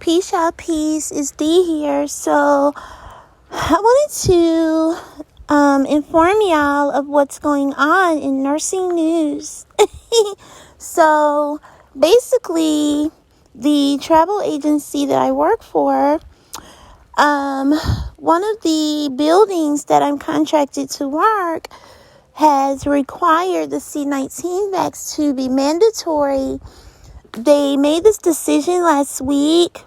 Peace, y'all, peace. It's D here. So, I wanted to inform y'all of what's going on in nursing news. So, basically, the travel agency that I work for, one of the buildings that I'm contracted to work has required the C-19 vax to be mandatory. They made this decision last week.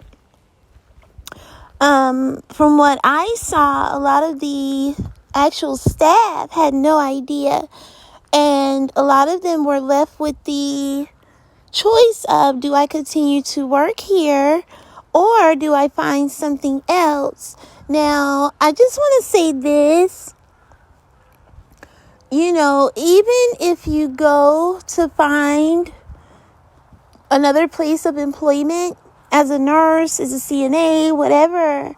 From what I saw, a lot of the actual staff had no idea, and a lot of them were left with the choice of, do I continue to work here or do I find something else? Now, I just want to say this, even if you go to find another place of employment as a nurse, as a CNA, whatever,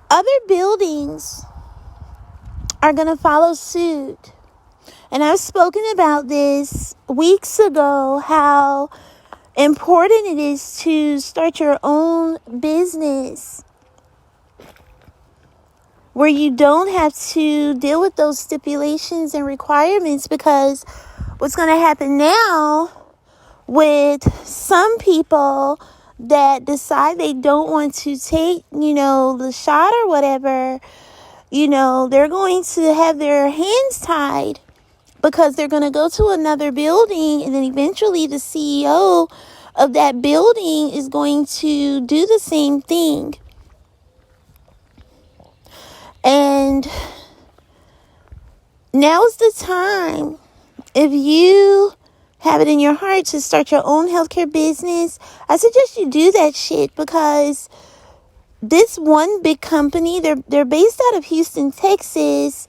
other buildings are going to follow suit. And I've spoken about this weeks ago, how important it is to start your own business where you don't have to deal with those stipulations and requirements, because what's going to happen now with some people that decide they don't want to take, the shot or whatever, they're going to have their hands tied, because they're going to go to another building, and then eventually the CEO of that building is going to do the same thing. And now's the time, if you have it in your heart to start your own healthcare business, I suggest you do that shit, because this one big company, they're based out of Houston, Texas,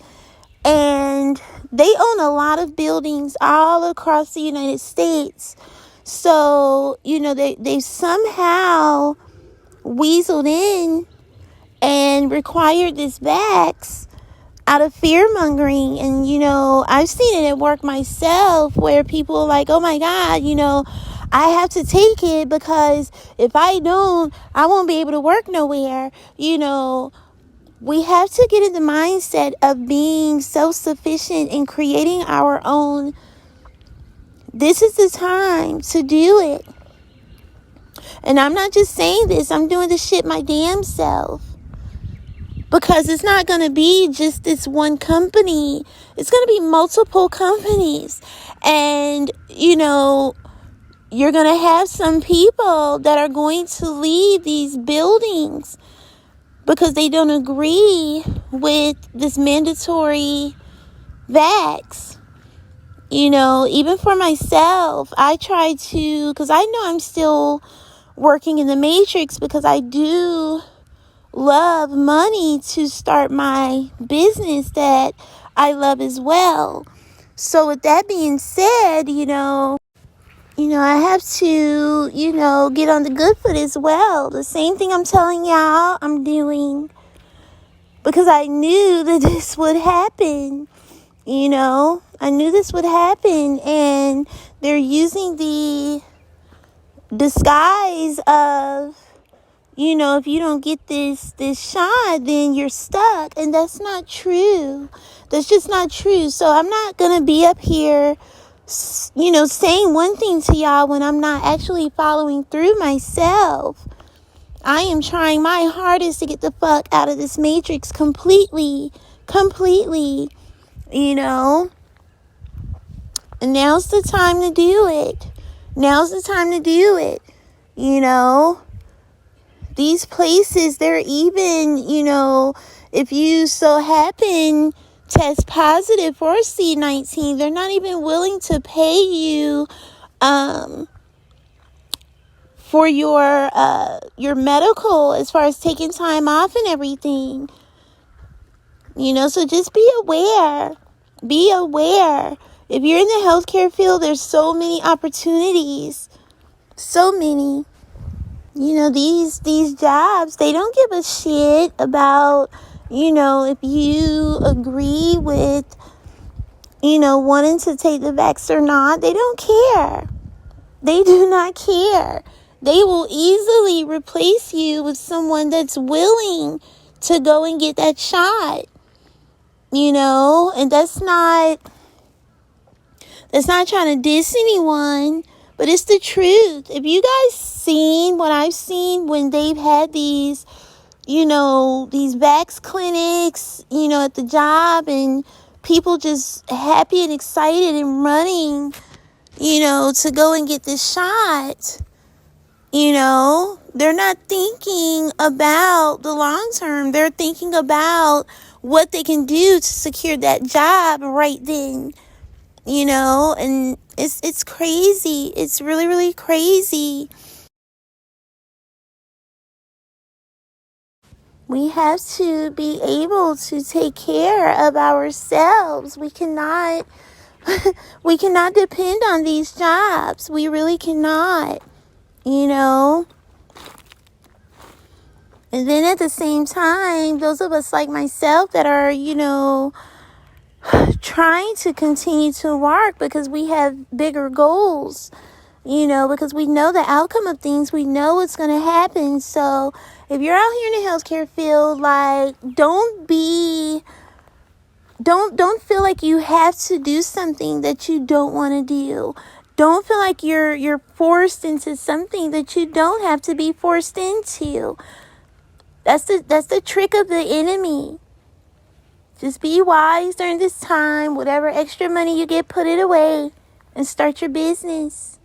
and they own a lot of buildings all across the United States. So, they somehow weaseled in and required this vax out of fear-mongering. And, I've seen it at work myself, where people are like, oh my God, I have to take it, because if I don't, I won't be able to work nowhere. We have to get in the mindset of being self-sufficient and creating our own. This is the time to do it. And I'm not just saying this, I'm doing this shit my damn self. Because it's not going to be just this one company. It's going to be multiple companies. And, you're going to have some people that are going to leave these buildings because they don't agree with this mandatory vax. Even for myself, I try to, because I know I'm still working in the matrix, because I do love money to start my business that I love as well. So with that being said, I have to, get on the good foot as well. The same thing I'm telling y'all I'm doing, because I knew that this would happen. I knew this would happen, and they're using the disguise of, if you don't get this shot, then you're stuck. And that's not true. That's just not true. So I'm not going to be up here, saying one thing to y'all when I'm not actually following through myself. I am trying my hardest to get the fuck out of this matrix completely. And now's the time to do it. These places, they're even, if you so happen test positive for C-19, they're not even willing to pay you for your medical, as far as taking time off and everything. So just be aware. If you're in the healthcare field, there's so many opportunities. So many. These jobs, they don't give a shit about, if you agree with, wanting to take the vax or not. They don't care. They do not care. They will easily replace you with someone that's willing to go and get that shot. And that's not trying to diss anyone, but it's the truth. If you guys seen what I've seen when they've had these vax clinics, at the job, and people just happy and excited and running, to go and get this shot, they're not thinking about the long term. They're thinking about what they can do to secure that job right then, and it's crazy. It's really, really crazy. We have to be able to take care of ourselves. We cannot depend on these jobs. We really cannot, And then at the same time, those of us like myself that are, trying to continue to work because we have bigger goals, because we know the outcome of things. We know what's going to happen. So if you're out here in the healthcare field, like, don't feel like you have to do something that you don't want to do. Don't feel like you're forced into something that you don't have to be forced into. That's the trick of the enemy. Just be wise during this time. Whatever extra money you get, put it away and start your business.